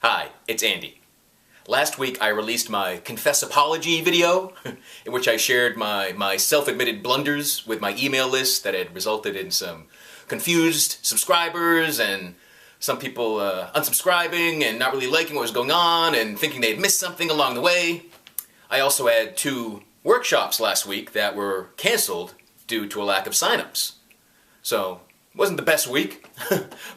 Hi, it's Andy. Last week I released my Confess Apology video in which I shared my self-admitted blunders with my email list that had resulted in some confused subscribers and some people unsubscribing and not really liking what was going on and thinking they'd missed something along the way. I also had 2 workshops last week that were canceled due to a lack of signups. So, it wasn't the best week,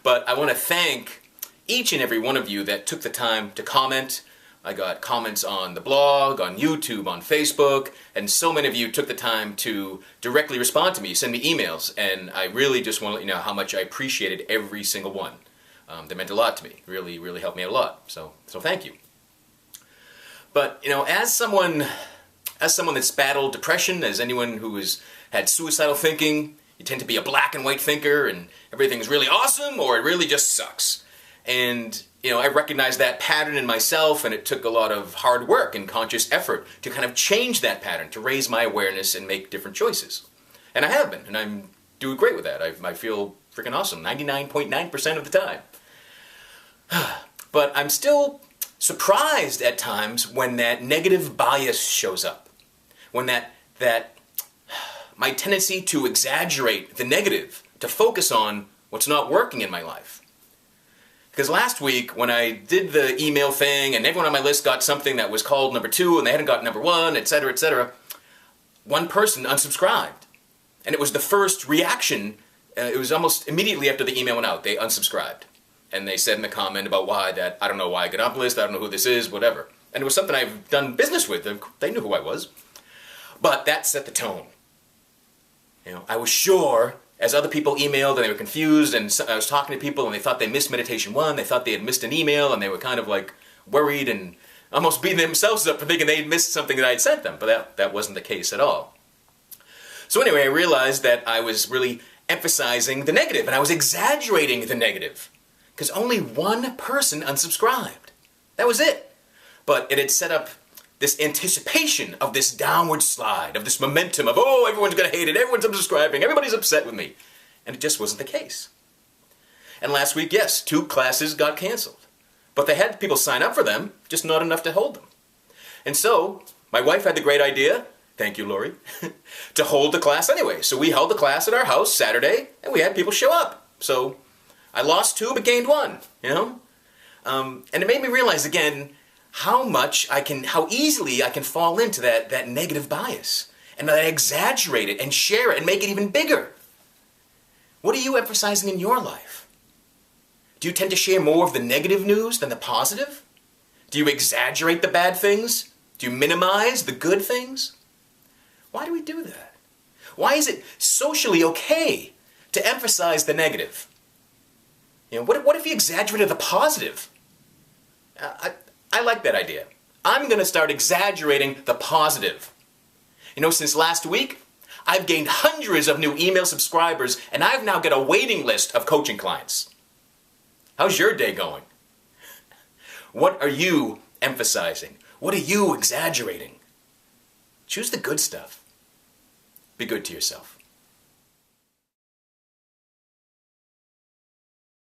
but I want to thank each and every one of you that took the time to comment. I got comments on the blog, on YouTube, on Facebook, and so many of you took the time to directly respond to me, send me emails, and I really just want to let you know how much I appreciated every single one. They meant a lot to me. Really, really helped me out a lot. So thank you. But, you know, as someone that's battled depression, as anyone who has had suicidal thinking, you tend to be a black and white thinker and everything's really awesome or it really just sucks. And, you know, I recognized that pattern in myself, and it took a lot of hard work and conscious effort to kind of change that pattern, to raise my awareness and make different choices. And I have been, and I'm doing great with that. I feel freaking awesome, 99.9% of the time. But I'm still surprised at times when that negative bias shows up. When that my tendency to exaggerate the negative, to focus on what's not working in my life. Because last week, when I did the email thing and everyone on my list got something that was called number 2 and they hadn't got number 1, etc., one person unsubscribed. And it was the first reaction, it was almost immediately after the email went out, they unsubscribed. And they said in the comment about why that, I don't know why I got on the list, I don't know who this is, whatever. And it was something I've done business with, they knew who I was. But that set the tone. You know, I was sure, as other people emailed and they were confused, and I was talking to people and they thought they missed Meditation 1, they thought they had missed an email, and they were kind of like worried and almost beating themselves up for thinking they'd missed something that I'd sent them, but that wasn't the case at all. So anyway, I realized that I was really emphasizing the negative, and I was exaggerating the negative, because only one person unsubscribed. That was it. But it had set up this anticipation of this downward slide, of this momentum of, oh, everyone's going to hate it, everyone's unsubscribing, everybody's upset with me. And it just wasn't the case. And last week, yes, 2 classes got canceled. But they had people sign up for them, just not enough to hold them. And so, my wife had the great idea, thank you, Lori, to hold the class anyway. So we held the class at our house Saturday, and we had people show up. So I lost 2, but gained 1, you know? And it made me realize again, how easily I can fall into that negative bias, and that I exaggerate it and share it and make it even bigger. What are you emphasizing in your life? Do you tend to share more of the negative news than the positive? Do you exaggerate the bad things? Do you minimize the good things? Why do we do that? Why is it socially okay to emphasize the negative? You know, what if you exaggerated the positive? I like that idea. I'm going to start exaggerating the positive. You know, since last week, I've gained hundreds of new email subscribers, and I've now got a waiting list of coaching clients. How's your day going? What are you emphasizing? What are you exaggerating? Choose the good stuff. Be good to yourself.